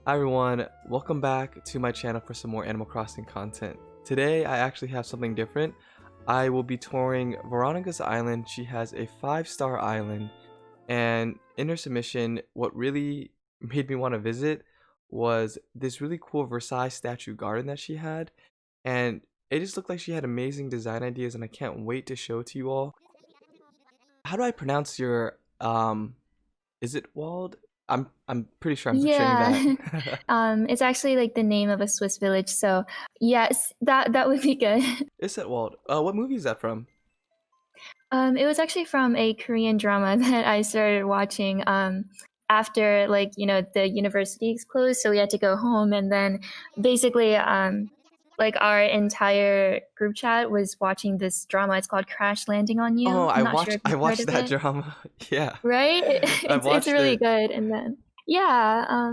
Hi everyone, welcome back to my channel for some more Animal Crossing content. Today I actually have something different. I will be touring Veronica's island. She has a 5-star island, and in her submission what really made me want to visit was this really cool Versailles statue garden that she had, and it just looked like she had amazing design ideas and I can't wait to show it to you all. How do I pronounce your is it Wald? I'm pretty sure I'm butchering that. Yeah. It's actually like the name of a Swiss village, so yes, that would be good. Iseltwald. What movie is that from? It was actually from a Korean drama that I started watching after the universities closed, so we had to go home, and then basically like our entire group chat was watching this drama. It's called Crash Landing on Oh, You. I'm not sure if I you've heard watched of that it. drama. Yeah. Right? I It's watched really it. good. And then yeah,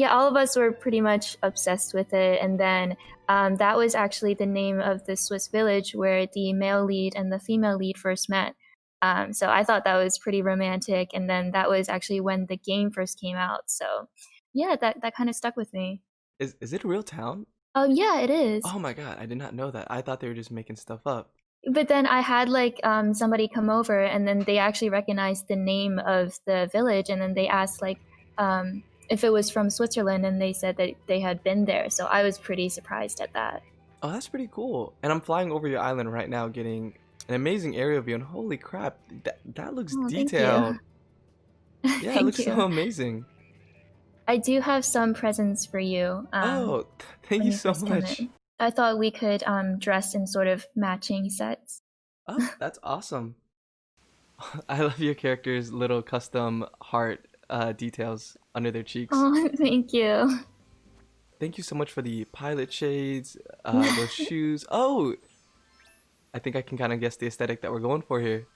all of us were pretty much obsessed with it. And then that was actually the name of the Swiss village where the male lead and the female lead first met. So I thought that was pretty romantic. And then that was actually when the game first came out. So yeah, that kind of stuck with me. Is it a real town? Yeah, it is. Oh my god, I did not know that. I thought they were just making stuff up. But then I had somebody come over, and then they actually recognized the name of the village, and then they asked if it was from Switzerland, and they said that they had been there. So I was pretty surprised at that. Oh, that's pretty cool. And I'm flying over your island right now getting an amazing aerial view, and holy crap, that looks Oh, thank detailed. you. Yeah, it Thank looks so you. amazing. I do have some presents for you Oh, thank when you you so first come much. in. I thought we could dress in sort of matching sets. Oh, that's awesome. I love your character's little custom heart details under their cheeks. Oh, thank you. Thank you so much for the pilot shades, those shoes. Oh, I think I can kind of guess the aesthetic that we're going for here.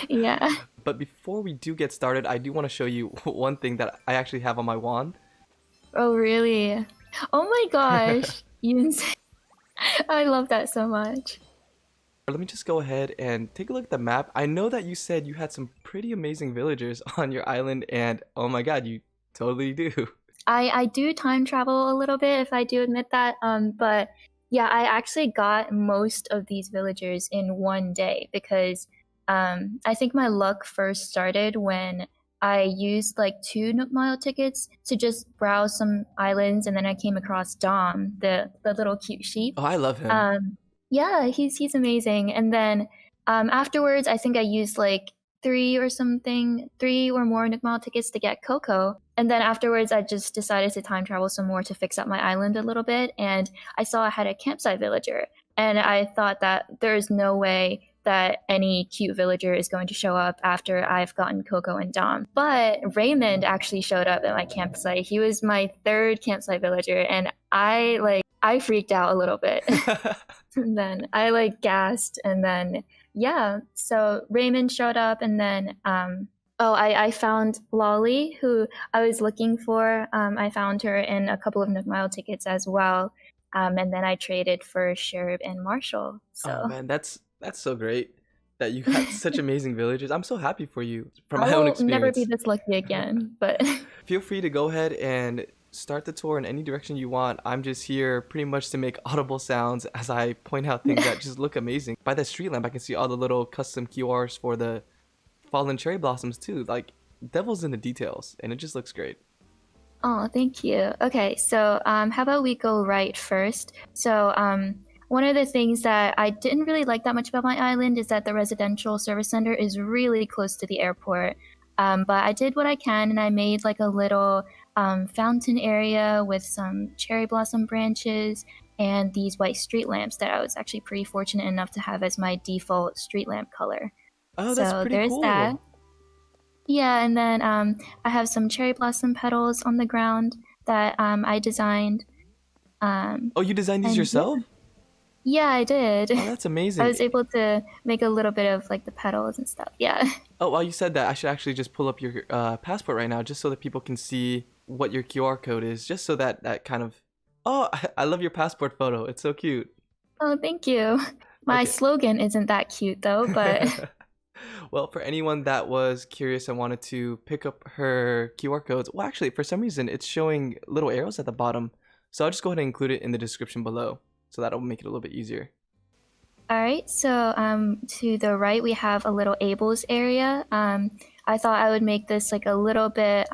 Yeah. But before we do get started, I do want to show you one thing that I actually have on my wand. Oh, really? Oh my gosh. I love that so much. Let me just go ahead and take a look at the map. I know that you said you had some pretty amazing villagers on your island, and oh my god, you totally do. I do time travel a little bit, if I do admit that. But yeah, I actually got most of these villagers in one day because I think my luck first started when I used like 2 Nook Mile tickets to just browse some islands, and then I came across Dom, the little cute sheep. Oh, I love him. Yeah, he's amazing. And then afterwards, I think I used like three or more Nook Mile tickets to get Coco. And then afterwards, I just decided to time travel some more to fix up my island a little bit. And I saw I had a campsite villager, and I thought that there is no way that any cute villager is going to show up after I've gotten Coco and Dom. But Raymond actually showed up at my campsite. He was my third campsite villager, and I freaked out a little bit. And then I gasped, and then yeah, so Raymond showed up, and then I found Lolly, who I was looking for. I found her in a couple of Nook Mile tickets as well. And then I traded for Sherb and Marshall. Oh So man, that's so great that you got such amazing villagers. I'm so happy for you from I my own will never be experience. this lucky again. But Feel free to go ahead and start the tour in any direction you want. I'm just here pretty much to make audible sounds as I point out things that just look amazing. By that street lamp, I can see all the little custom QRs for the fallen cherry blossoms too. Like, devil's in the details, and it just looks great. oh, thank you. Okay, so how about we go right first? So one of the things that I didn't really like that much about my island is that the residential service center is really close to the airport. But I did what I can, and I made like a little fountain area with some cherry blossom branches and these white street lamps that I was actually pretty fortunate enough to have as my default street lamp color. Oh, that's So pretty there's that. cool. Yeah, and then I have some cherry blossom petals on the ground that I designed. Oh, you designed these And yourself? yeah, I did. Oh, that's I amazing. was able to make a little bit of like the petals and stuff. Yeah. Oh, while you said that, I should actually just pull up your passport right now, just so that people can see what your QR code is, just so that that kind of. Oh, I love your passport photo. It's so cute. Oh, thank you. My Okay. slogan isn't that cute though, but Well, for anyone that was curious and wanted to pick up her QR codes, well, actually, for some reason, it's showing little arrows at the bottom. So I'll just go ahead and include it in the description below. So that'll make it a little bit easier. All right, so to the right, we have a little Abel's area. I thought I would make this like a little bit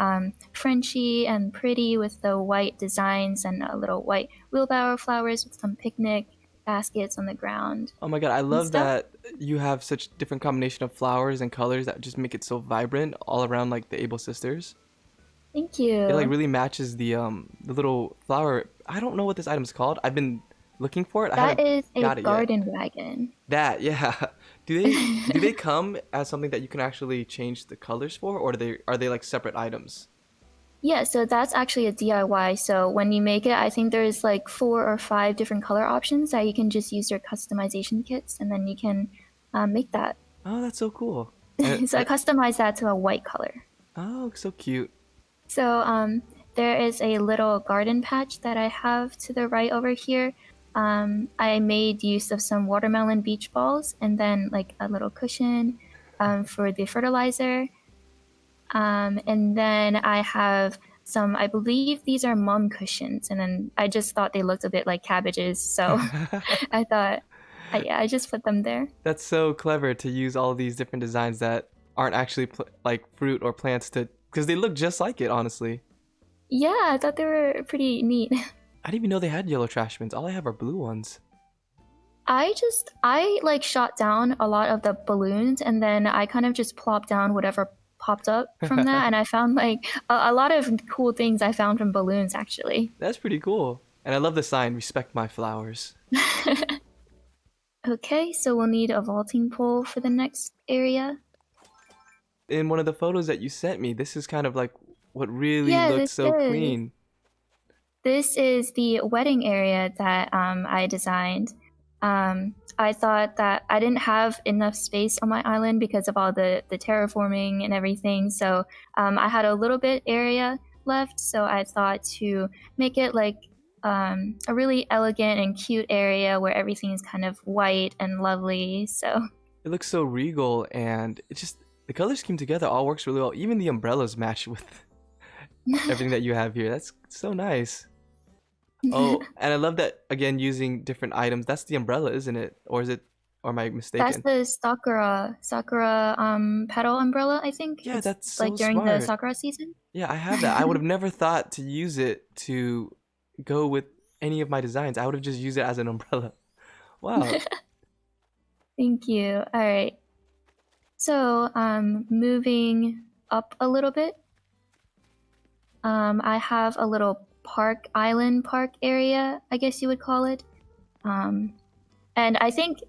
Frenchy and pretty with the white designs and a little white wheelbarrow flowers with some picnic baskets on the ground. Oh my god, I love stuff. that you have such different combination of flowers and colors that just make it so vibrant all around like the Able sisters. Thank you. It like really matches the little flower. I don't know what this item's called. I've been looking for it. I That haven't is a got it yet. garden wagon. That, yeah. Do they come as something that you can actually change the colors for, or are they like separate items? Yeah, so that's actually a DIY. So when you make it, I think there's like 4 or 5 different color options that you can just use your customization kits, and then you can make that. Oh, that's so cool. So I customized that to a white color. Oh, so cute. So there is a little garden patch that I have to the right over here. I made use of some watermelon beach balls and then like a little cushion for the fertilizer. And then I have some, I believe these are mum cushions. And then I just thought they looked a bit like cabbages. So I thought, yeah, I just put them there. That's so clever to use all these different designs that aren't actually like fruit or plants because they look just like it, honestly. Yeah, I thought they were pretty neat. I didn't even know they had yellow trash bins. All I have are blue ones. I like shot down a lot of the balloons and then I kind of just plopped down whatever popped up from that. And I found like a lot of cool things I found from balloons, actually. That's pretty cool. And I love the sign, respect my flowers. Okay, so we'll need a vaulting pole for the next area. In one of the photos that you sent me, this is kind of like what really looks so clean. This is the wedding area that I designed. I thought that I didn't have enough space on my island because of all the terraforming and everything. So I had a little bit area left. So I thought to make it like a really elegant and cute area where everything is kind of white and lovely. So it looks so regal, and it just the color scheme together all works really well. Even the umbrellas match with everything that you have here. That's so nice. Oh, and I love that, again, using different items. That's the umbrella, isn't it? Or am I mistaken? That's the Sakura petal umbrella, I think. Yeah, that's so like during smart. the Sakura season. Yeah, I have that. I would have never thought to use it to go with any of my designs. I would have just used it as an umbrella. Wow. Thank you. All right. So, moving up a little bit, I have a little island park area, I guess you would call it. And I think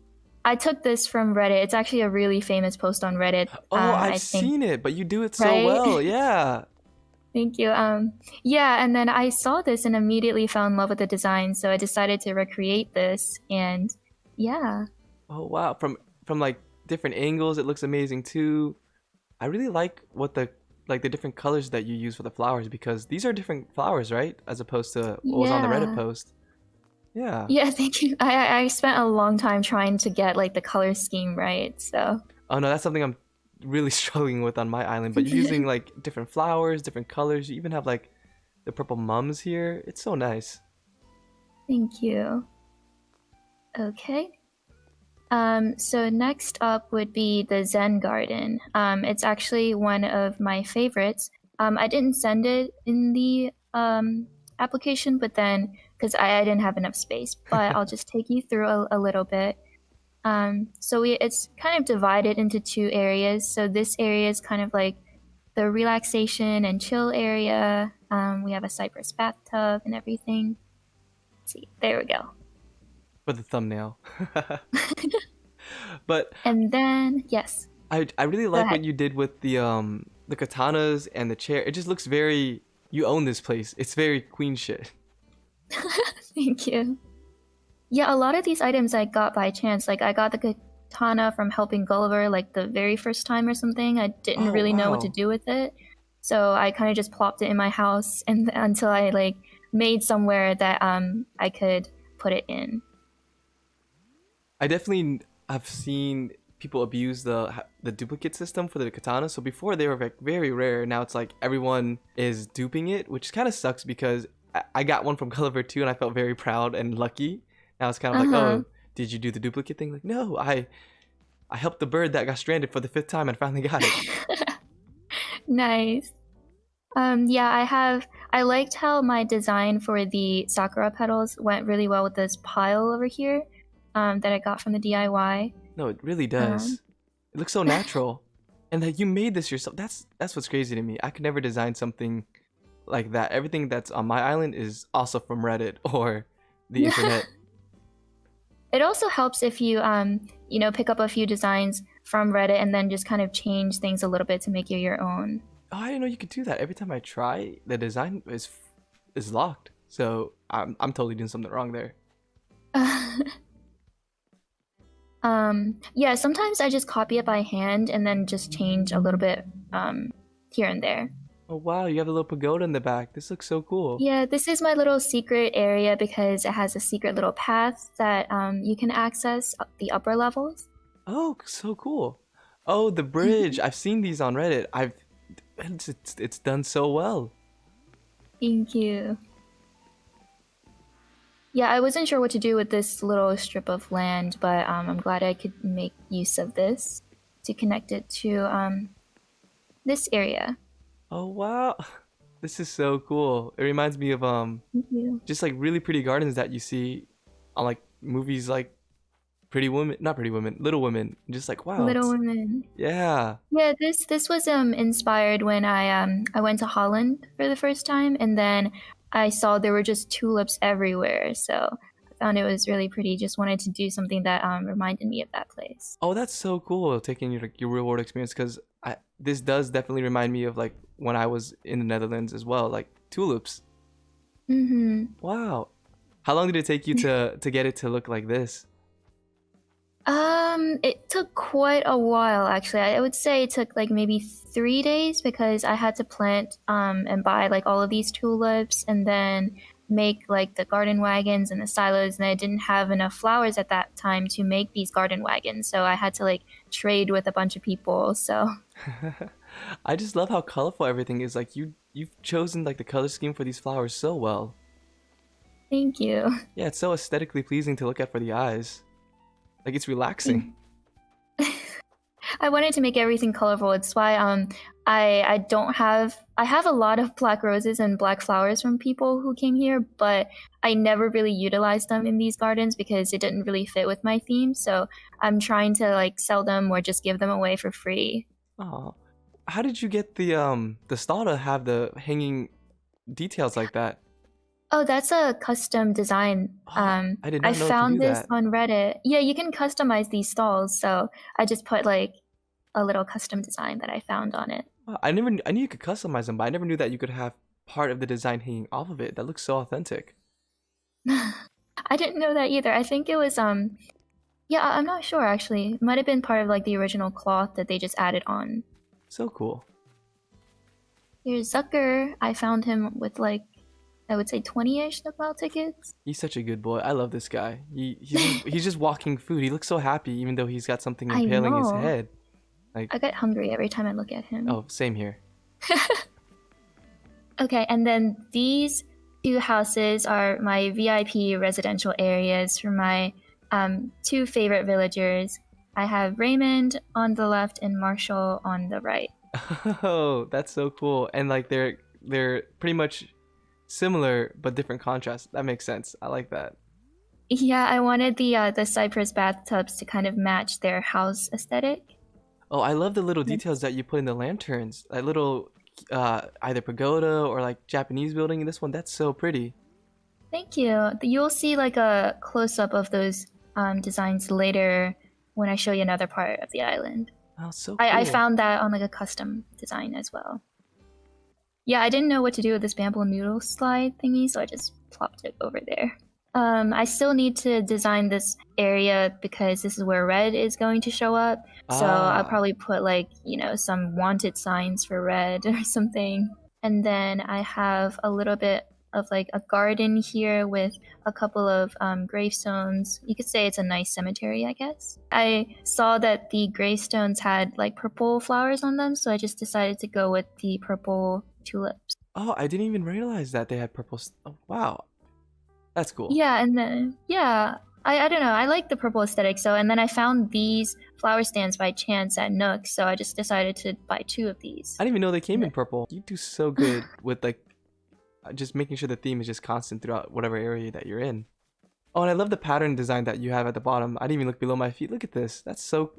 I took this from Reddit. It's actually a really famous post on Reddit. Oh, I've seen it, but you do it so right? well. Yeah. Thank you. Yeah, and then I saw this and immediately fell in love with the design, so I decided to recreate this, and yeah. Oh wow, from like different angles, it looks amazing too. I really like what the different colors that you use for the flowers, because these are different flowers, right? As opposed to what was on the Reddit post. Yeah. Yeah, thank you. I spent a long time trying to get like the color scheme right, so. Oh no, that's something I'm really struggling with on my island, but you're using like different flowers, different colors. You even have like the purple mums here. It's so nice. Thank you. Okay. So next up would be the Zen Garden. It's actually one of my favorites. I didn't send it in the application, but then because I didn't have enough space, but I'll just take you through a little bit. So it's kind of divided into 2 areas. So this area is kind of like the relaxation and chill area. We have a cypress bathtub and everything. Let's see, there we go. For the thumbnail. But and then yes, I really like what you did with the katanas and the chair. It just looks very, you own this place. It's very queen shit. Thank you. Yeah, a lot of these items I got by chance. Like I got the katana from helping Gulliver like the very first time or something. I didn't really know what to do with it, so I kind of just plopped it in my house and until I like made somewhere that I could put it in. I definitely have seen people abuse the duplicate system for the katana. So before they were like very rare. Now it's like everyone is duping it, which kind of sucks because I got one from Gulliver too, and I felt very proud and lucky. Now it's kind of like, Uh-huh. oh, did you do the duplicate thing? Like, no, I helped the bird that got stranded for the 5th time and finally got it. Nice. Yeah, I liked how my design for the sakura petals went really well with this pile over here, that I got from the DIY. No, it really does. It looks so natural. And that you made this yourself. That's what's crazy to me. I could never design something like that. Everything that's on my island is also from Reddit or the internet. It also helps if you pick up a few designs from Reddit and then just kind of change things a little bit to make it your own. Oh, I didn't know you could do that. Every time I try, the design is locked. So I'm totally doing something wrong there. Yeah, sometimes I just copy it by hand and then just change a little bit here and there. Oh wow, you have a little pagoda in the back. This looks so cool. Yeah, this is my little secret area because it has a secret little path that you can access the upper levels. Oh, so cool. Oh, the bridge. I've seen these on Reddit. It's done so well. Thank you. Yeah, I wasn't sure what to do with this little strip of land, but I'm glad I could make use of this to connect it to this area. Oh wow. This is so cool. It reminds me of Thank you. just like really pretty gardens that you see on like movies like not Pretty Women, Little Women. Just like wow. Little Women. Yeah. Yeah, this was inspired when I went to Holland for the first time, and then I saw there were just tulips everywhere. So I found it was really pretty. Just wanted to do something that reminded me of that place. Oh, that's so cool taking your real world experience because this does definitely remind me of like when I was in the Netherlands as well, like tulips. Mm-hmm. Wow. How long did it take you to get it to look like this? It took quite a while actually. I would say it took like maybe 3 days because I had to plant and buy like all of these tulips and then make like the garden wagons and the silos, and I didn't have enough flowers at that time to make these garden wagons, so I had to like trade with a bunch of people. So I just love how colorful everything is. Like you've chosen like the color scheme for these flowers so well. thank you. Yeah, it's so aesthetically pleasing to look at for the eyes. Like it's relaxing. I wanted to make everything colorful. It's why I have a lot of black roses and black flowers from people who came here, but I never really utilized them in these gardens because it didn't really fit with my theme. So I'm trying to like sell them or just give them away for free. Oh, how did you get the stall to have the hanging details like that? Oh, that's a custom design. I did not know to found do this that. on Reddit. Yeah, you can customize these stalls. So I just put like a little custom design that I found on it. Wow, I knew you could customize them, but I never knew that you could have part of the design hanging off of it. That looks so authentic. I didn't know that either. I think it was yeah, I'm not sure actually. It might have been part of like the original cloth that they just added on. So cool. Here's Zucker. I found him with like I would say 20-ish Nookmile tickets. He's such a good boy. I love this guy. He's just walking food. He looks so happy, even though he's got something I impaling his know. head. Like, I get hungry every time I look at him. oh, same here. Okay, and then these two houses are my VIP residential areas for my two favorite villagers. I have Raymond on the left and Marshall on the right. Oh, that's so cool. And like they're pretty much similar but different contrasts. That makes sense. I like that. Yeah, I wanted the cypress bathtubs to kind of match their house aesthetic. Oh, I love the little details that you put in the lanterns. That little either pagoda or like Japanese building in this one. That's so pretty. Thank you. You'll see like a close-up of those designs later when I show you another part of the island. Oh, so cool. I found that on like a custom design as well. Yeah, I didn't know what to do with this bamboo noodle slide thingy, so I just plopped it over there. I still need to design this area because this is where Red is going to show up. So I'll probably put like, some wanted signs for Red or something. And then I have a little bit of like a garden here with a couple of gravestones. You could say it's a nice cemetery, I guess. I saw that the gravestones had like purple flowers on them, so I just decided to go with the purple tulips. Oh, I didn't even realize that they had purple. Oh, wow, that's cool. Yeah, and then I don't know. I like the purple aesthetic. So and then I found these flower stands by chance at Nook, so I just decided to buy 2 of these. I didn't even know they came in purple. You do so good with like just making sure the theme is just constant throughout whatever area that you're in. Oh, and I love the pattern design that you have at the bottom. I didn't even look below my feet. Look at this. That's so.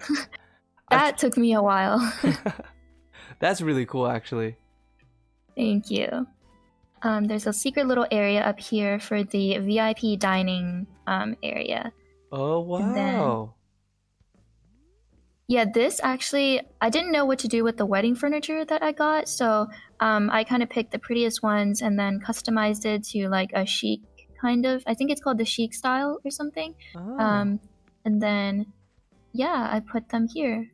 That took me a while. That's really cool, actually. Thank you. There's a secret little area up here for the VIP dining area. Oh wow. Yeah, this actually, I didn't know what to do with the wedding furniture that I got, so I kind of picked the prettiest ones and then customized it to like a chic kind of, I think it's called the chic style or something. Oh. And then, yeah, I put them here.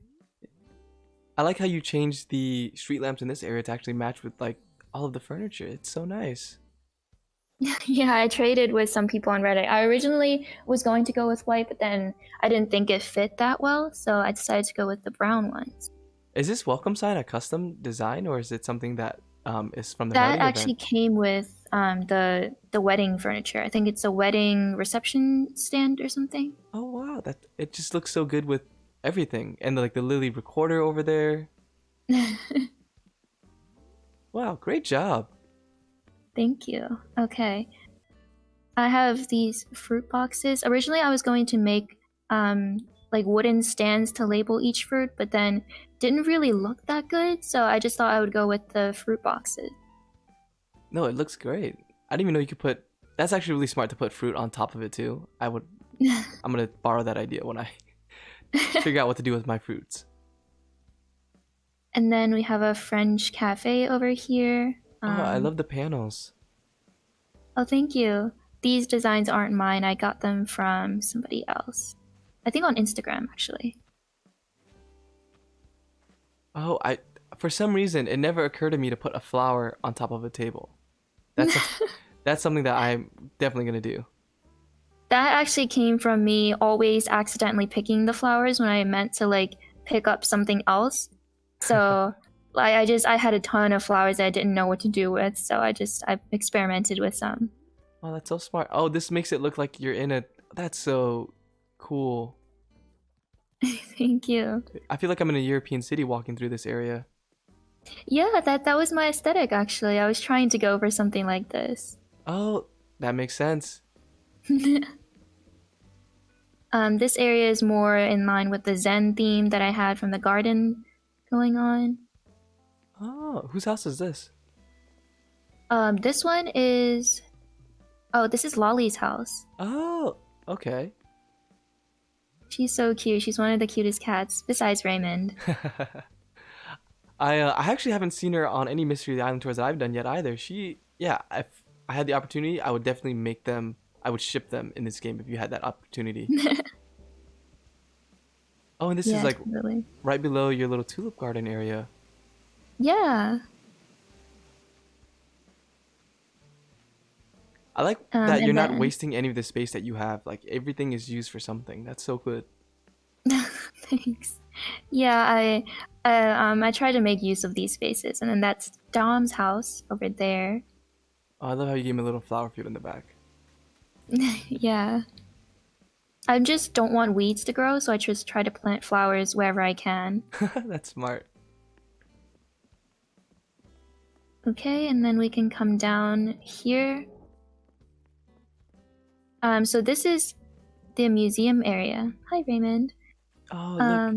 I like how you changed the street lamps in this area to actually match with like all of the furniture. It's so nice. Yeah, I traded with some people on Reddit. I originally was going to go with white, but then I didn't think it fit that well, so I decided to go with the brown ones. Is this welcome sign a custom design, or is it something that is from the That wedding actually event? came with the wedding furniture. I think it's a wedding reception stand or something. Oh wow, that it just looks so good with everything, and like the Lily recorder over there. Wow, great job. Thank you. Okay. I have these fruit boxes. Originally, I was going to make like wooden stands to label each fruit, but then didn't really look that good, so I just thought I would go with the fruit boxes. No, it looks great. I didn't even know you could put. That's actually really smart to put fruit on top of it too. I'm gonna borrow that idea when I figure out what to do with my fruits. And then we have a French cafe over here. Oh, I love the panels. Oh, thank you. These designs aren't mine. I got them from somebody else. I think on Instagram, actually. Oh, for some reason it never occurred to me to put a flower on top of a table. That's that's something that I'm definitely gonna do. That actually came from me always accidentally picking the flowers when I meant to like pick up something else. So I had a ton of flowers that I didn't know what to do with, so I experimented with some. Oh, that's so smart. Oh, this makes it look like you're in a. That's so cool. Thank you. I feel like I'm in a European city walking through this area. Yeah, that was my aesthetic actually. I was trying to go for something like this. Oh, that makes sense. This area is more in line with the Zen theme that I had from the garden going on. Oh, whose house is this? This one is... Oh, this is Lolly's house. Oh, okay. She's so cute. She's one of the cutest cats, besides Raymond. I actually haven't seen her on any Mystery Island tours that I've done yet either. Yeah, if I had the opportunity, I would definitely make them. I would ship them in this game if you had that opportunity. Oh, and this is like totally. right below your little tulip garden area. Yeah. I like that you're not then... wasting any of the space that you have. Like everything is used for something. That's so good. Thanks. Yeah, I try to make use of these spaces, and then that's Dom's house over there. Oh, I love how you gave me a little flower field in the back. Yeah. I just don't want weeds to grow, so I just try to plant flowers wherever I can. That's smart. Okay, and then we can come down here. So this is the museum area. Hi, Raymond. Oh,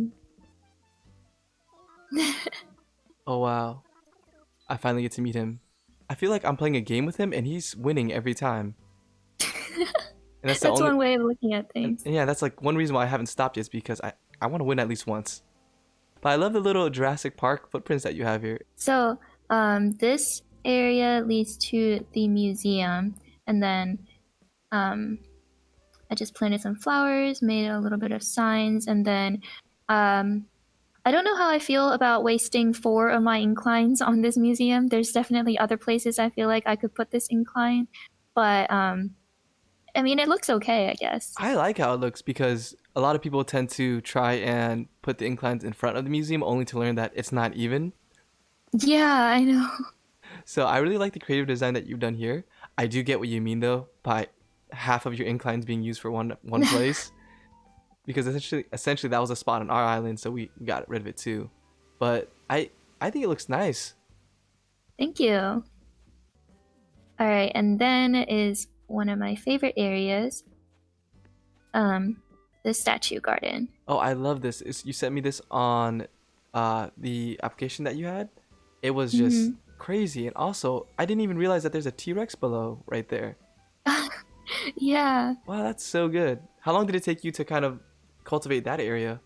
look. Oh, wow. I finally get to meet him. I feel like I'm playing a game with him, and he's winning every time. And that's one way of looking at things. And yeah, that's like one reason why I haven't stopped is because I want to win at least once. But I love the little Jurassic Park footprints that you have here. So, this area leads to the museum, and then I just planted some flowers, made a little bit of signs, and then I I don't know how I feel about wasting 4 of my inclines on this museum. There's definitely other places I feel like I could put this incline, but I mean, it looks okay, I guess. I like how it looks because a lot of people tend to try and put the inclines in front of the museum only to learn that it's not even. Yeah, I know. So I really like the creative design that you've done here. I do get what you mean though by half of your inclines being used for one place, because essentially that was a spot on our island, so we got rid of it too. But I think it looks nice. Thank you. All right, and then is one of my favorite areas, the statue garden. Oh, I love this. You sent me this on the application that you had. It was just crazy, and also I didn't even realize that there's a T-Rex below right there. Yeah. Wow, that's so good. How long did it take you to kind of cultivate that area?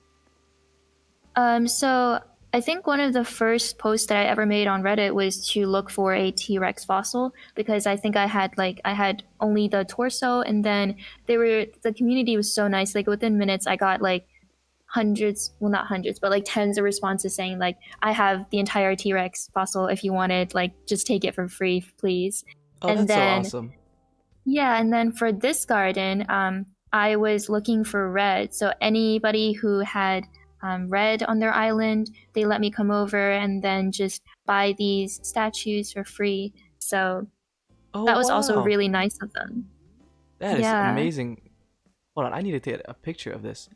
So I think one of the first posts that I ever made on Reddit was to look for a T-Rex fossil, because I think I had only the torso, and then the community was so nice. Like within minutes I got like hundreds, well not hundreds, but like tens of responses saying like, I have the entire T-Rex fossil if you want it, like just take it for free, please. Oh, And that's then so awesome. yeah, and then for this garden, I was looking for red. So anybody who had red on their island, they let me come over and then just buy these statues for free. So Oh, that was also wow. really nice of them. That is Yeah. amazing. Hold on, I need to take a picture of this.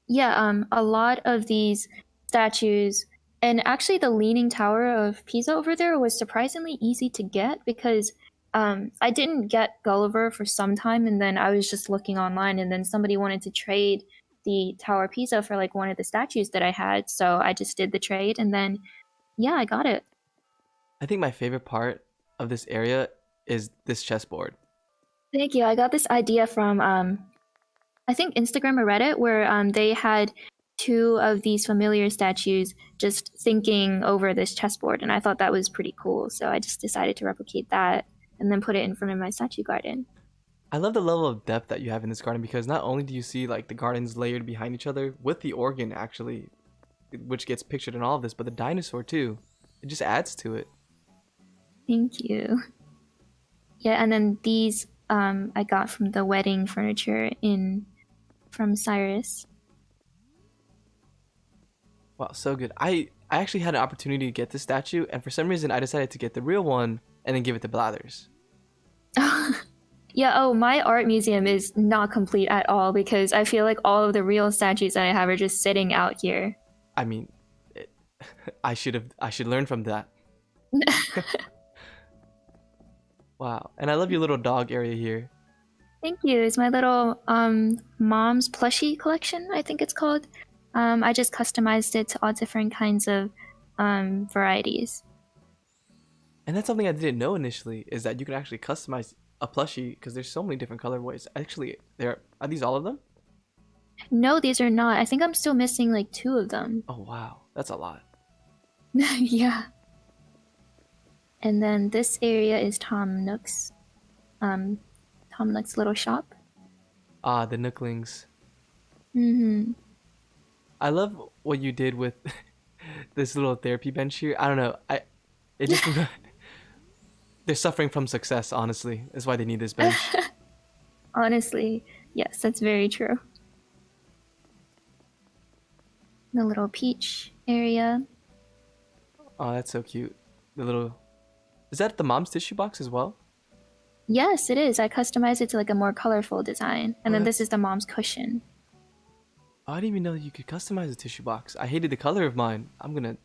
Yeah, a lot of these statues, and actually the Leaning Tower of Pisa over there was surprisingly easy to get, because I didn't get Gulliver for some time, and then I was just looking online, and then somebody wanted to trade the Tower of Pisa for like one of the statues that I had, so I just did the trade, and then yeah, I got it. I think my favorite part of this area is this chessboard. Thank you. I got this idea from I think Instagram or Reddit, where they had 2 of these familiar statues just thinking over this chessboard, and I thought that was pretty cool. So I just decided to replicate that and then put it in front of my statue garden. I love the level of depth that you have in this garden, because not only do you see like the gardens layered behind each other with the organ actually, which gets pictured in all of this, but the dinosaur too. It just adds to it. Thank you. Yeah, and then these I got from the wedding furniture from Cyrus. Wow, so good. I actually had an opportunity to get this statue, and for some reason I decided to get the real one and then give it to Blathers. Yeah, oh, my art museum is not complete at all, because I feel like all of the real statues that I have are just sitting out here. I mean, I should learn from that. Wow, and I love your little dog area here. Thank you. It's my little mom's plushie collection, I think it's called. I just customized it to all different kinds of varieties. And that's something I didn't know initially, is that you can actually customize a plushie, because there's so many different colorways. Actually, are these all of them? No, these are not. I think I'm still missing like 2 of them. Oh wow, that's a lot. Yeah. And then this area is Tom Nook's little shop. Ah, the Nooklings. Mm-hmm. I love what you did with this little therapy bench here. I don't know. It just they're suffering from success, honestly. That's why they need this bench. Honestly, yes, that's very true. The little peach area. Oh, that's so cute. The little... Is that the mom's tissue box as well? Yes, it is. I customized it to like a more colorful design. And then this is the mom's cushion. Oh, I didn't even know that you could customize a tissue box. I hated the color of mine. I'm gonna...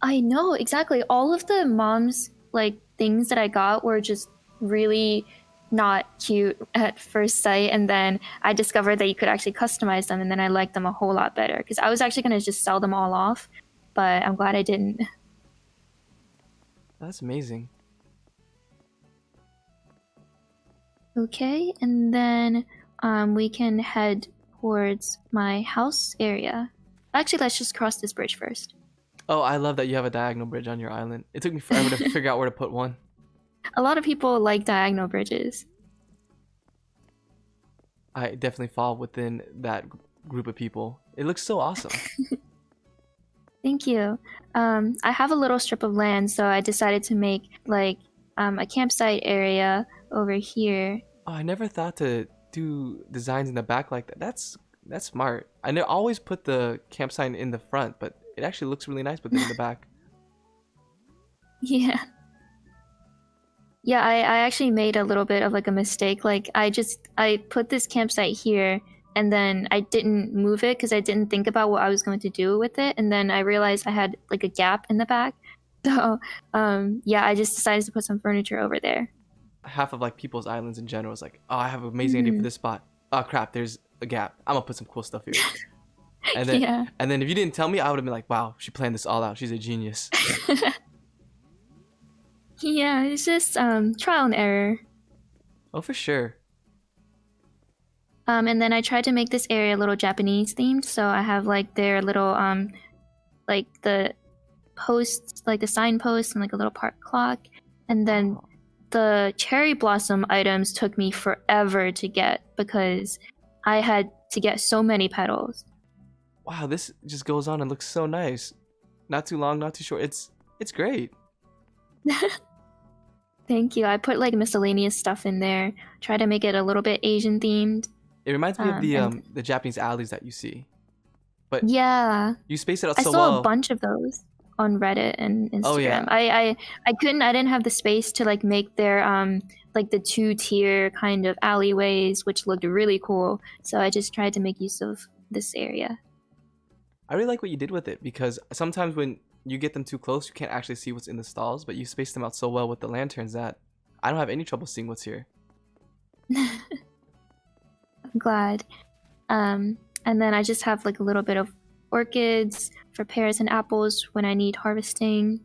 I know, exactly. All of the mom's like things that I got were just really not cute at first sight, and then I discovered that you could actually customize them, and then I liked them a whole lot better, because I was actually going to just sell them all off, but I'm glad I didn't. That's amazing. Okay, and then we can head towards my house area. Actually, let's just cross this bridge first. Oh, I love that you have a diagonal bridge on your island. It took me forever to figure out where to put one. A lot of people like diagonal bridges. I definitely fall within that group of people. It looks so awesome. Thank you. I have a little strip of land, so I decided to make like a campsite area over here. Oh, I never thought to do designs in the back like that. That's smart. I know always put the campsite in the front, but it actually looks really nice with it in the back. Yeah. Yeah, I actually made a little bit of like a mistake. Like I put this campsite here and then I didn't move it because I didn't think about what I was going to do with it. And then I realized I had like a gap in the back. So yeah, I just decided to put some furniture over there. Half of like people's islands in general is like, oh, I have an amazing idea for this spot. Oh crap, there's a gap. I'm gonna put some cool stuff here. And then Yeah. and then if you didn't tell me, I would have been like, wow, she planned this all out. She's a genius. Yeah, it's just trial and error. Oh, for sure. And then I tried to make this area a little Japanese themed, so I have like their little like the posts, like the signposts and like a little park clock. And then Oh, the cherry blossom items took me forever to get because I had to get so many petals. wow, this just goes on and looks so nice. Not too long, not too short. It's great. Thank you. I put like miscellaneous stuff in there. Try to make it a little bit Asian themed. It reminds me of And the Japanese alleys that you see. But yeah, you space it out I so saw a well. bunch of those on Reddit and Oh Instagram. yeah. I didn't have the space to like make their like the two-tier kind of alleyways, which looked really cool. So I just tried to make use of this area. I really like what you did with it because sometimes when you get them too close, you can't actually see what's in the stalls, but you space them out so well with the lanterns that I don't have any trouble seeing what's here. I'm glad. And then I just have like a little bit of orchids for pears and apples when I need harvesting.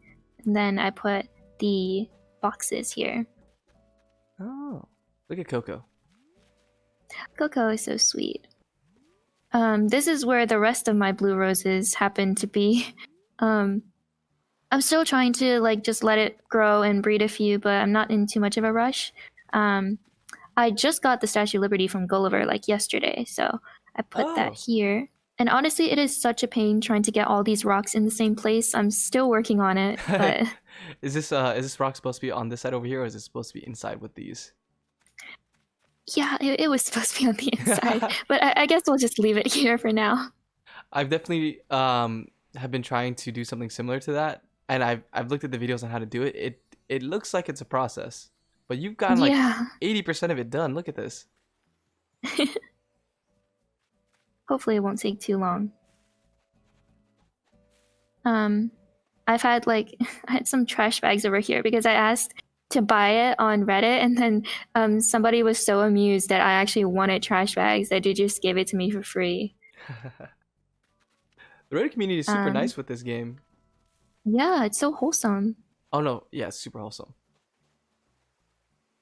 And then I put the boxes here. Oh, look at Coco. Coco is so sweet. This is where the rest of my blue roses happen to be. I'm still trying to like just let it grow and breed a few, but I'm not in too much of a rush. I just got the Statue of Liberty from Gulliver like yesterday, so I put that Oh, here. And honestly, it is such a pain trying to get all these rocks in the same place. I'm still working on it, but is this rock supposed to be on this side over here, or is it supposed to be inside with these? yeah, it was supposed to be on the inside. But I guess we'll just leave it here for now. I've definitely have been trying to do something similar to that, and I've looked at the videos on how to do it. It looks like it's a process, but you've gotten like Yeah, 80% of it done. Look at this. hopefully it won't take too long. Um, I've had like I had some trash bags over here because I asked to buy it on Reddit, and then somebody was so amused that I actually wanted trash bags that they just gave it to me for free. The Reddit community is super Um, nice with this game. yeah, it's so wholesome. Oh no, yeah, it's super wholesome.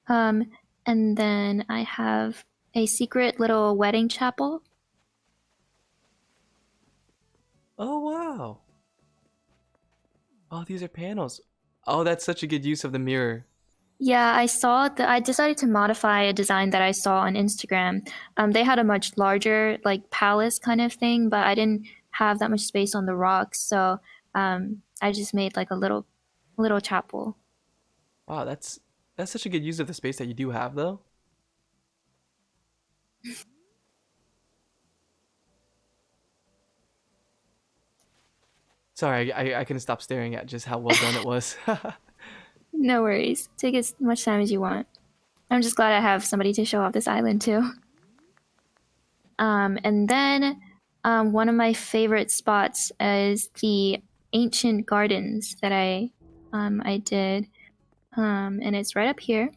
Um, and then I have a secret little wedding chapel. Oh wow. Oh, these are panels. Oh, that's such a good use of the mirror. Yeah, I decided to modify a design that I saw on Instagram. They had a much larger like palace kind of thing, but I didn't have that much space on the rocks, so I just made like a little chapel. Wow, that's such a good use of the space that you do have though. Sorry, I couldn't stop staring at just how well done it was. No worries. Take as much time as you want. I'm just glad I have somebody to show off this island too. And then one of my favorite spots is the ancient gardens that I did, and it's right up here.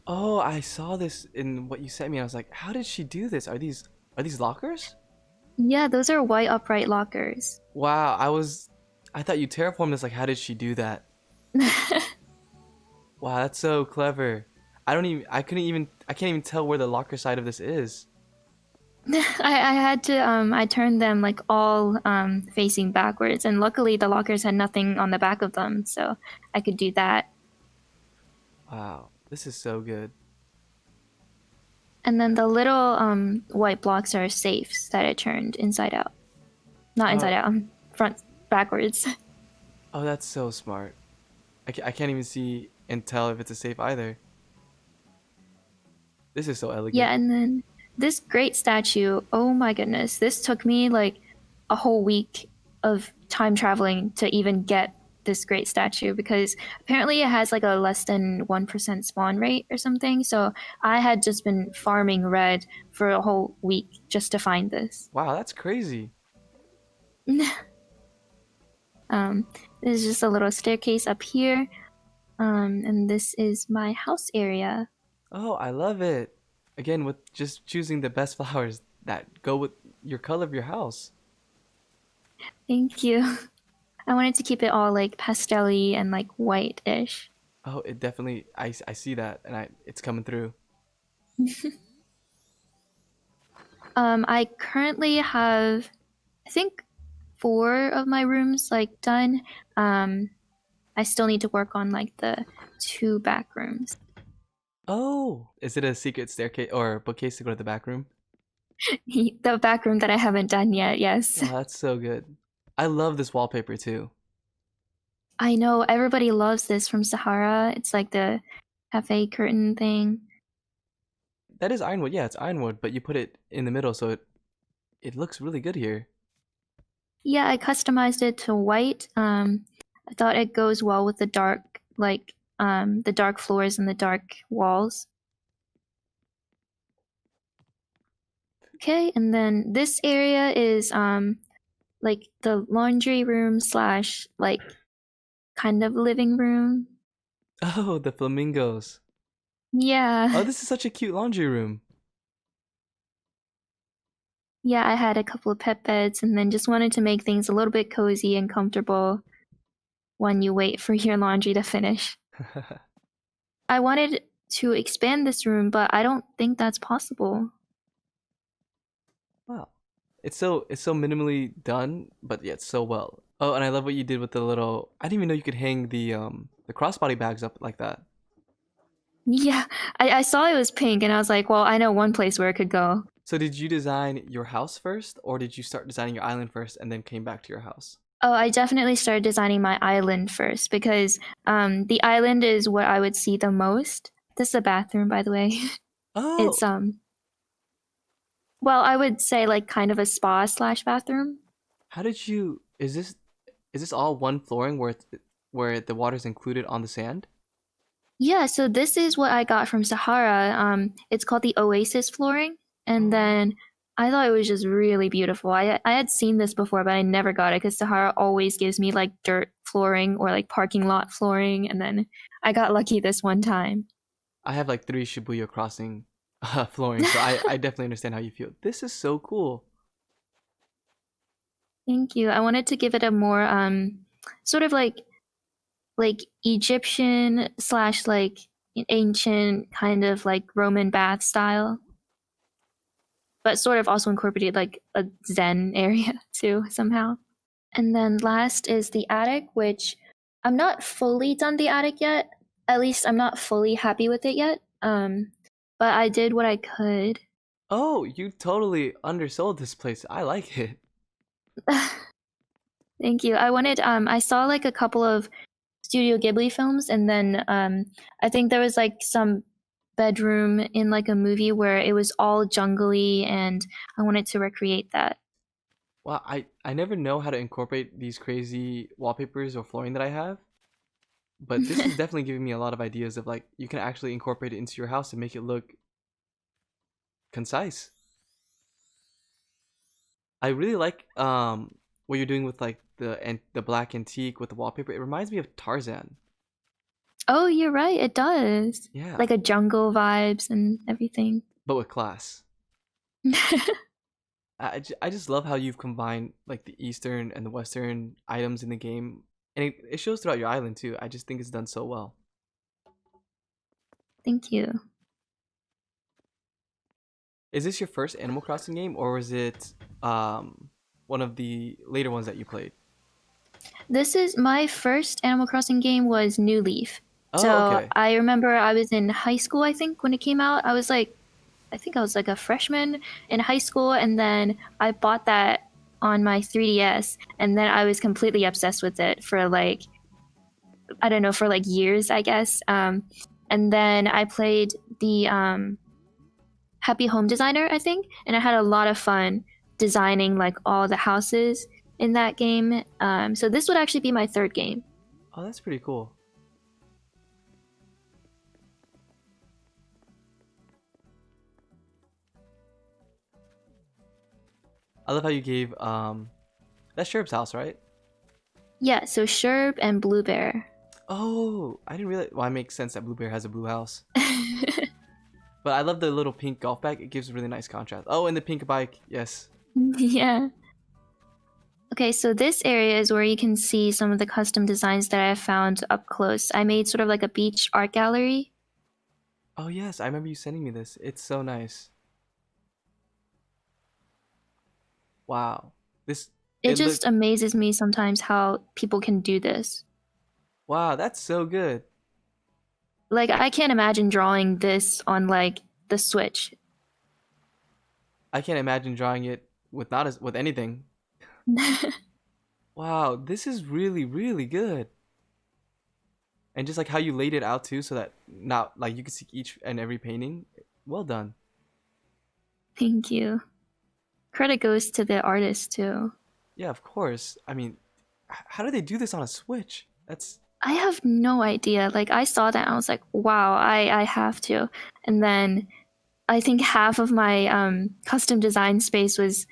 Oh, I saw this in what you sent me. I was like, how did she do this? Are these lockers? Yeah, those are white upright lockers. Wow, I thought you terraformed this. Like, how did she do that? Wow, that's so clever. I can't even tell where the locker side of this is. I had to I turned them like all facing backwards, and luckily the lockers had nothing on the back of them, so I could do that. Wow, this is so good. And then the little white blocks are safes that I turned inside out. Not inside Oh, out, front backwards. oh, that's so smart. I can't even see and tell if it's a safe either. This is so Yeah, elegant. and then this great statue, oh my goodness, this took me like a whole week of time traveling to even get this great statue because apparently it has like a less than 1% spawn rate or something. So I had just been farming red for a whole week just to find this. Wow, that's crazy. um, there's just a little staircase up here. And this is my house area. Oh, I love it. Again, with just choosing the best flowers that go with your color of your house. Thank you. I wanted to keep it all like pastel-y and like white-ish. Oh, it definitely, I see that and it's coming through. I currently have, I think, 4 of my rooms like done. I still need to work on like the 2 back rooms. Oh, is it a secret staircase or bookcase to go to the back room? The back room that I haven't done yet, yes. Wow, that's so good. I love this wallpaper too. I know everybody loves this from Sahara. It's like the cafe curtain thing. That is ironwood. Yeah, it's ironwood, but you put it in the middle so it looks really good here. Yeah, I customized it to white. I thought it goes well with the dark, like the dark floors and the dark walls. Okay, and then this area is like the laundry room slash like kind of living room. Oh, the flamingos. Oh, Yeah. this is such a cute laundry room. Yeah, I had a couple of pet beds and then just wanted to make things a little bit cozy and comfortable when you wait for your laundry to finish. I wanted to expand this room, but I don't think that's possible. Wow. It's so minimally done, but yet so well. Oh, and I love what you did with the little I didn't even know you could hang the crossbody bags up like that. Yeah, I saw it was pink and I was like, well, I know one place where it could go. So did you design your house first or did you start designing your island first and then came back to your house? Oh, I definitely started designing my island first because the island is what I would see the most. This is a bathroom, by the way. It's Oh, well, I would say like kind of a spa slash bathroom. how did you is this all one flooring where the water's included on the sand? Yeah, so this is what I got from Sahara. It's called the Oasis flooring, and Oh. then I thought it was just really beautiful. I had seen this before, but I never got it because Sahara always gives me like dirt flooring or like parking lot flooring, and then I got lucky this one time. I have like 3 Shibuya crossing flooring, so I definitely understand how you feel. This is so cool. Thank you. I wanted to give it a more sort of like Egyptian slash like ancient kind of like Roman bath style, but sort of also incorporated like a Zen area too somehow. And then last is the attic, which I'm not fully done the attic yet. At least I'm not fully happy with it yet. But I did what I could. Oh, you totally undersold this place. I like it. Thank you. I saw like a couple of Studio Ghibli films, and then I think there was like some bedroom in like a movie where it was all jungly, and I wanted to recreate that. Wow, I never know how to incorporate these crazy wallpapers or flooring that I have, but this is definitely giving me a lot of ideas of like you can actually incorporate it into your house and make it look concise. I really like what you're doing with like the black antique with the wallpaper. It reminds me of Tarzan. Oh, you're right. It does. Yeah, Like a jungle vibes and everything. but with class. I just love how you've combined like the eastern and the western items in the game, and it shows throughout your island too. I just think it's done so well. Thank you. Is this your first Animal Crossing game, or was it one of the later ones that you played? This is my first Animal Crossing game was New Leaf. Oh, So okay. I remember I was in high school, I think, when it came out. I was like I think I was like a freshman in high school, and then I bought that on my 3DS, and then I was completely obsessed with it for like, I don't know, for like years, I guess. And then I played the Happy Home Designer, I think, and I had a lot of fun designing like all the houses in that game. So this would actually be my third game. Oh, that's pretty cool. I love how you gave that's Sherp's house, right? Yeah, so Sherb and Blue Bear. Oh, I didn't realize. Well, it makes sense that Blue Bear has a blue house. But I love the little pink golf bag. It gives a really nice contrast. Oh, and the pink bike. Yes. Yeah. Okay, so this area is where you can see some of the custom designs that I found up close. I made sort of like a beach art gallery. Oh, yes. I remember you sending me this. It's so nice. Wow. This It it just look. amazes me sometimes how people can do this. Wow, that's so good. Like, I can't imagine drawing this on like the Switch. I can't imagine drawing it with not as with anything. Wow, this is really really good. And just like how you laid it out too, so that not like you can see each and every painting. Well done. Thank you. Credit goes to the artist too. Yeah, of course. I mean, how do they do this on a Switch? That's I have no idea. Like, I saw that and I was like, wow, I have to. And then I think half of my custom design space was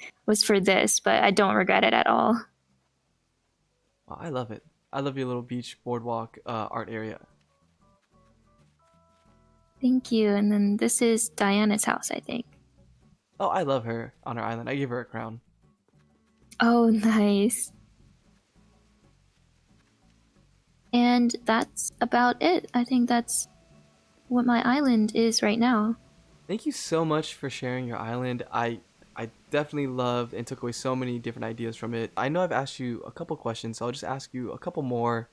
for this, but I don't regret it at all. wow, I love it. I love your little beach boardwalk art area. Thank you. And then this is Diana's house, I think. Oh, I love her on her island. I give her a crown. Oh, nice. And that's about it. I think that's what my island is right now. Thank you so much for sharing your island. I definitely loved and took away so many different ideas from it. I know I've asked you a couple questions, so I'll just ask you a couple more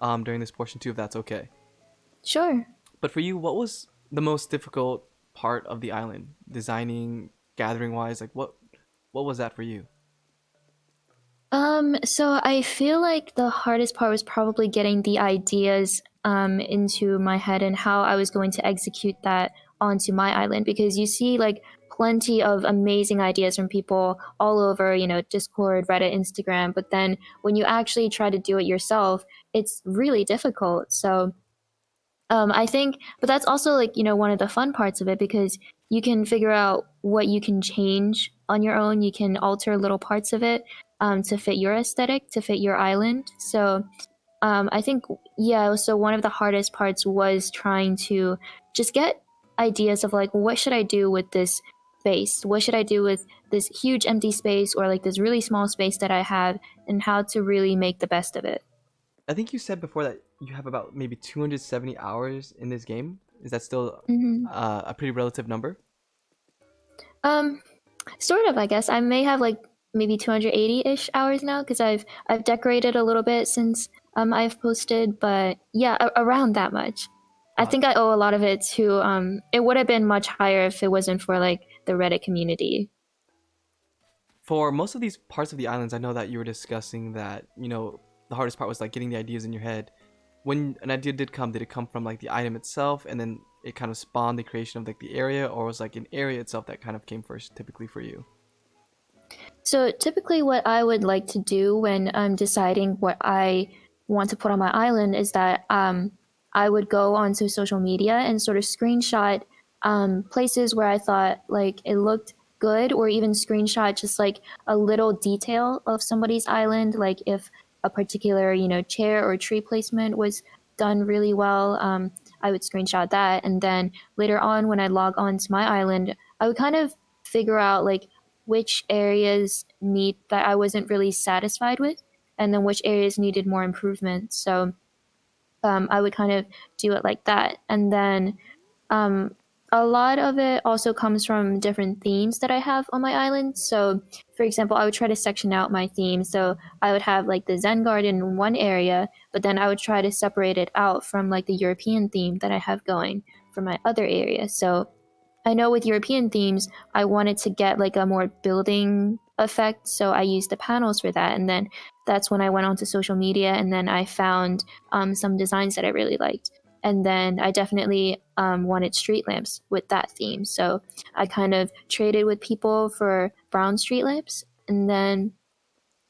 during this portion too, if that's okay. Sure. But for you, what was the most difficult part of the island? Designing, gathering wise, like what was that for you? So I feel like the hardest part was probably getting the ideas into my head and how I was going to execute that onto my island, because you see like plenty of amazing ideas from people all over, Discord, Reddit, Instagram, but then when you actually try to do it yourself, it's really difficult. So I think, but that's also like, one of the fun parts of it, because you can figure out what you can change on your own. You can alter little parts of it to fit your aesthetic, to fit your island. So I think, yeah, so one of the hardest parts was trying to just get ideas of like, what should I do with this space? What should I do with this huge empty space, or like this really small space that I have, and how to really make the best of it? I think you said before that you have about maybe 270 hours in this game. Is that still Hmm. a pretty relative number? Um, Sort of, I guess. I may have like maybe 280-ish hours now, because I've decorated a little bit since I've posted, but yeah, around that much. I Uh, think I owe a lot of it to it would have been much higher if it wasn't for like the Reddit community. for most of these parts of the islands, I know that you were discussing that, the hardest part was like getting the ideas in your head. When an idea did come, did it come from like the item itself and then it kind of spawned the creation of like the area, or was like an area itself that kind of came first typically for you? So typically, what I would like to do when I'm deciding what I want to put on my island is that I would go onto social media and sort of screenshot places where I thought like it looked good, or even screenshot just like a little detail of somebody's island, like if a particular chair or tree placement was done really well. I would screenshot that, and then later on when I log on to my island, I would kind of figure out like which areas need that I wasn't really satisfied with, and then which areas needed more improvement. So I would kind of do it like that, and then um, a lot of it also comes from different themes that I have on my island. So, for example, I would try to section out my theme. So I would have like the Zen garden in one area, but then I would try to separate it out from like the European theme that I have going for my other area. So I know with European themes, I wanted to get like a more building effect, so I used the panels for that. And then that's when I went onto social media, and then I found some designs that I really liked. And then I definitely wanted street lamps with that theme, so I kind of traded with people for brown street lamps, and then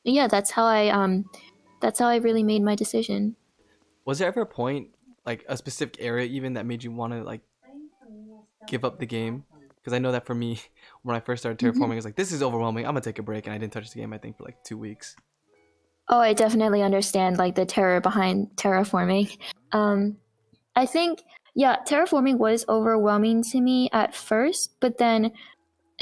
yeah, that's how I really made my decision. Was there ever a point, like a specific area even, that made you want to like give up the game? Because I know that for me, when I first started terraforming, I was like, this is overwhelming. I'm gonna take a break, and I didn't touch the game. I think for like 2 weeks. Oh, I definitely understand like the terror behind terraforming. Um, I think yeah, terraforming was overwhelming to me at first, but then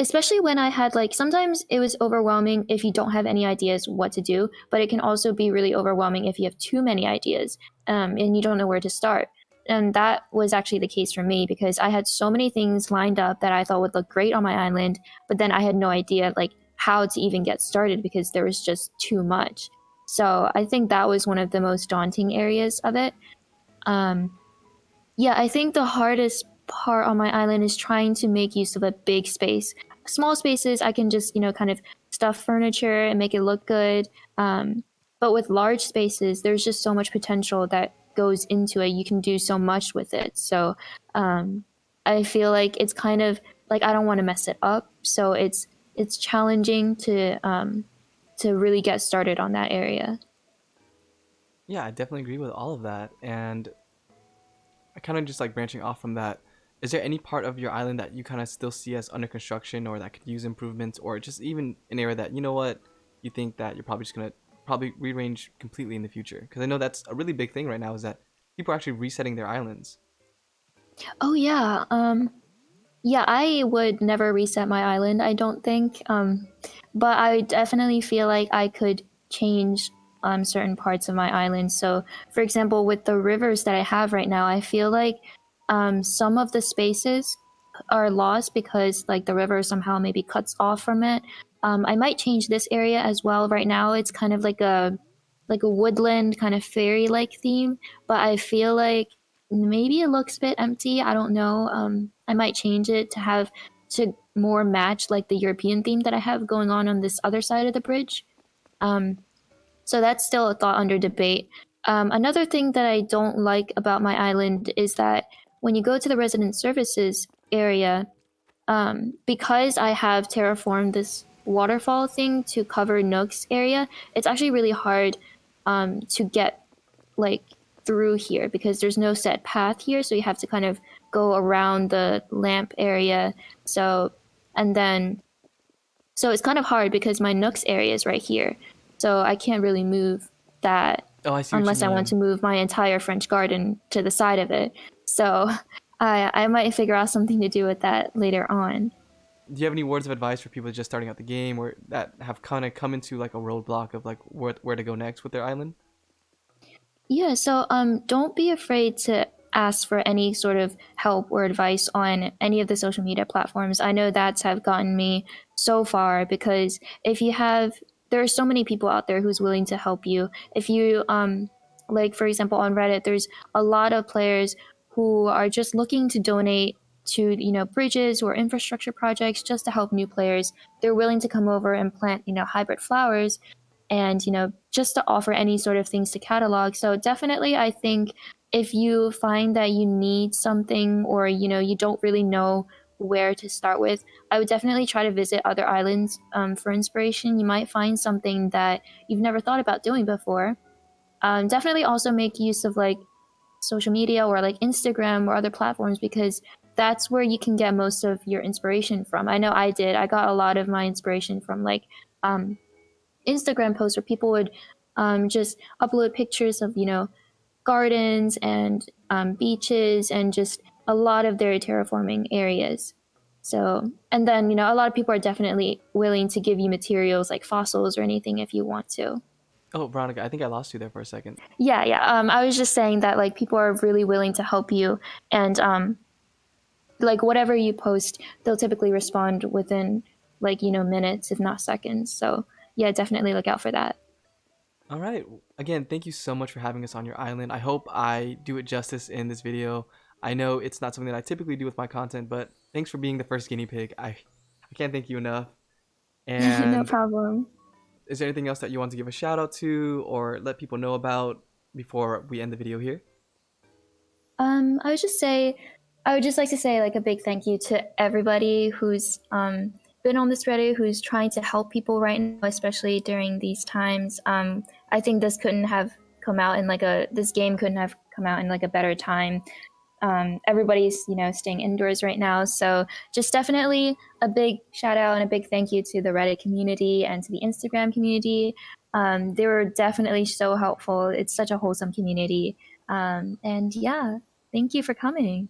especially when I had like sometimes it was overwhelming if you don't have any ideas what to do, but it can also be really overwhelming if you have too many ideas and you don't know where to start. And that was actually the case for me because I had so many things lined up that I thought would look great on my island, but then I had no idea like how to even get started because there was just too much. So I think that was one of the most daunting areas of it. Um, yeah, I think the hardest part on my island is trying to make use of a big space. Small spaces, I can just, kind of stuff furniture and make it look good. But with large spaces, there's just so much potential that goes into it. You can do so much with it. So I feel like it's kind of like I don't want to mess it up. So it's challenging to really get started on that area. Yeah, I definitely agree with all of that. And I kind of just like branching off from that. Is there any part of your island that you kind of still see as under construction or that could use improvements, or just even an area that, you know what, you think that you're probably just going to probably rearrange completely in the future? Because I know that's a really big thing right now is that people are actually resetting their islands. Oh yeah. Yeah, I would never reset my island, I don't think. But I definitely feel like I could change certain parts of my island. So, for example, with the rivers that I have right now, I feel like some of the spaces are lost because like the river somehow maybe cuts off from it. I might change this area as well. Right now, it's kind of like a woodland kind of fairy like theme, but I feel like maybe it looks a bit empty. I don't know. I might change it to have to more match like the European theme that I have going on this other side of the bridge. Um, so that's still a thought under debate. Another thing that I don't like about my island is that when you go to the resident services area, because I have terraformed this waterfall thing to cover Nook's area, it's actually really hard to get like through here because there's no set path here, so you have to kind of go around the lamp area. So and then so it's kind of hard because my Nook's area is right here, so I can't really move that Oh, I see what you unless I want mean. to move my entire French garden to the side of it. So I might figure out something to do with that later on. Do you have any words of advice for people just starting out the game or that have kind of come into like a roadblock of like where to go next with their island? Yeah, so don't be afraid to ask for any sort of help or advice on any of the social media platforms. I know that's have gotten me so far because if you have there are so many people out there who's willing to help you. If you like for example on Reddit, there's a lot of players who are just looking to donate to bridges or infrastructure projects just to help new players. They're willing to come over and plant hybrid flowers and just to offer any sort of things to catalog. So definitely I think if you find that you need something or you don't really know where to start with, I would definitely try to visit other islands for inspiration. You might find something that you've never thought about doing before. Definitely also make use of like social media or like Instagram or other platforms because that's where you can get most of your inspiration from. I know I did. I got a lot of my inspiration from like um, Instagram posts where people would just upload pictures of gardens and beaches and just a lot of their terraforming areas. So and then a lot of people are definitely willing to give you materials like fossils or anything if you want to. Oh, Veronica, I think I lost you there for a second. Yeah, yeah. I was just saying that like people are really willing to help you and like whatever you post, they'll typically respond within like minutes if not seconds. So yeah, definitely look out for that. All right. Again, thank you so much for having us on your island. I hope I do it justice in this video. I know it's not something that I typically do with my content, but thanks for being the first guinea pig. I can't thank you enough. No And problem. is there anything else that you want to give a shout out to or let people know about before we end the video here? I would just say, I would just like to say like a big thank you to everybody who's been on this Reddit, who's trying to help people right now, especially during these times. I think this couldn't have come out in like this game couldn't have come out in like a better time. Everybody's staying indoors right now, so just definitely a big shout out and a big thank you to the Reddit community and to the Instagram community. They were definitely so helpful. It's such a wholesome community, and yeah, thank you for coming.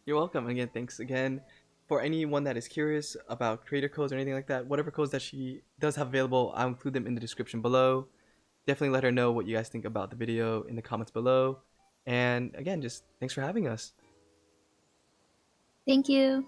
You're welcome. Again, thanks again. For anyone that is curious about creator codes or anything like that, whatever codes that she does have available, I'll include them in the description below. Definitely let her know what you guys think about the video in the comments below. And again, just thanks for having us. Thank you.